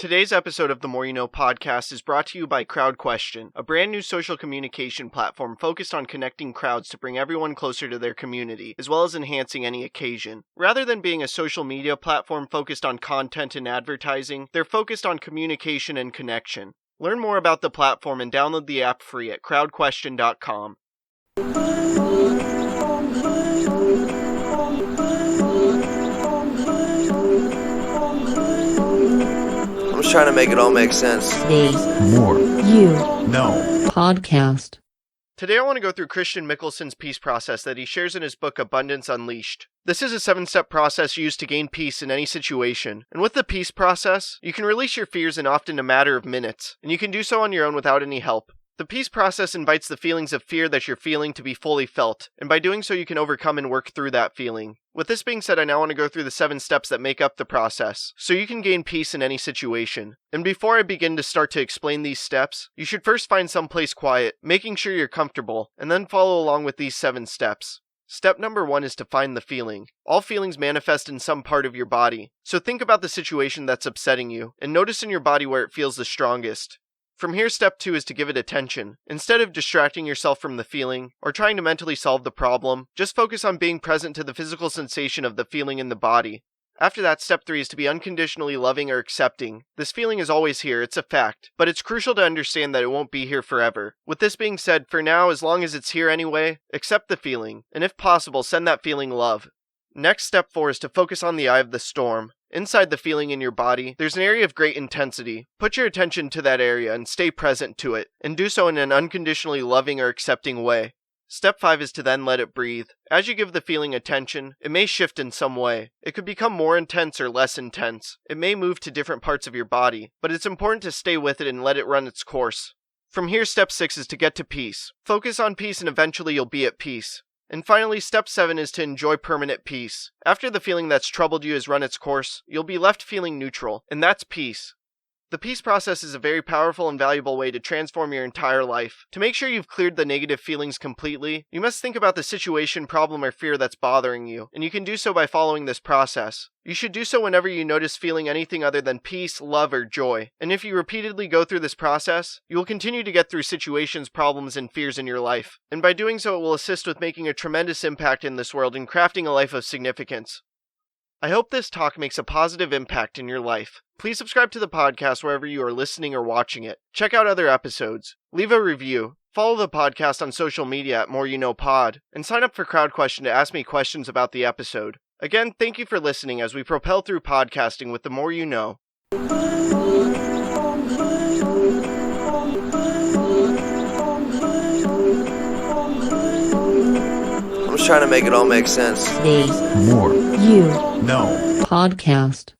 Today's episode of the More You Know podcast is brought to you by CrowdQuestion, a brand new social communication platform focused on connecting crowds to bring everyone closer to their community, as well as enhancing any occasion. Rather than being a social media platform focused on content and advertising, they're focused on communication and connection. Learn more about the platform and download the app free at crowdquestion.com. I'm just trying to make it all make sense. Today's More You Know podcast. Today I want to go through Christian Mickelson's peace process that he shares in his book Abundance Unleashed. This is a 7-step process used to gain peace in any situation. And with the peace process, you can release your fears in often a matter of minutes, and you can do so on your own without any help. The peace process invites the feelings of fear that you're feeling to be fully felt, and by doing so you can overcome and work through that feeling. With this being said, I now want to go through the 7 steps that make up the process, so you can gain peace in any situation. And before I begin to start to explain these steps, you should first find someplace quiet, making sure you're comfortable, and then follow along with these 7 steps. Step number 1 is to find the feeling. All feelings manifest in some part of your body, so think about the situation that's upsetting you, and notice in your body where it feels the strongest. From here, step 2 is to give it attention. Instead of distracting yourself from the feeling, or trying to mentally solve the problem, just focus on being present to the physical sensation of the feeling in the body. After that, step 3 is to be unconditionally loving or accepting. This feeling is always here, it's a fact, but it's crucial to understand that it won't be here forever. With this being said, for now, as long as it's here anyway, accept the feeling, and if possible, send that feeling love. Next, step 4 is to focus on the eye of the storm. Inside the feeling in your body, there's an area of great intensity. Put your attention to that area and stay present to it, and do so in an unconditionally loving or accepting way. Step 5 is to then let it breathe. As you give the feeling attention, it may shift in some way. It could become more intense or less intense. It may move to different parts of your body, but it's important to stay with it and let it run its course. From here, step 6 is to get to peace. Focus on peace and eventually you'll be at peace. And finally, step 7 is to enjoy permanent peace. After the feeling that's troubled you has run its course, you'll be left feeling neutral, and that's peace. The peace process is a very powerful and valuable way to transform your entire life. To make sure you've cleared the negative feelings completely, you must think about the situation, problem, or fear that's bothering you, and you can do so by following this process. You should do so whenever you notice feeling anything other than peace, love, or joy. And if you repeatedly go through this process, you will continue to get through situations, problems, and fears in your life. And by doing so, it will assist with making a tremendous impact in this world and crafting a life of significance. I hope this talk makes a positive impact in your life. Please subscribe to the podcast wherever you are listening or watching it. Check out other episodes. Leave a review. Follow the podcast on social media at More You Know Pod. And sign up for CrowdQuestion to ask me questions about the episode. Again, thank you for listening as we propel through podcasting with the More You Know. I'm just trying to make it all make sense. Today's More You Know podcast.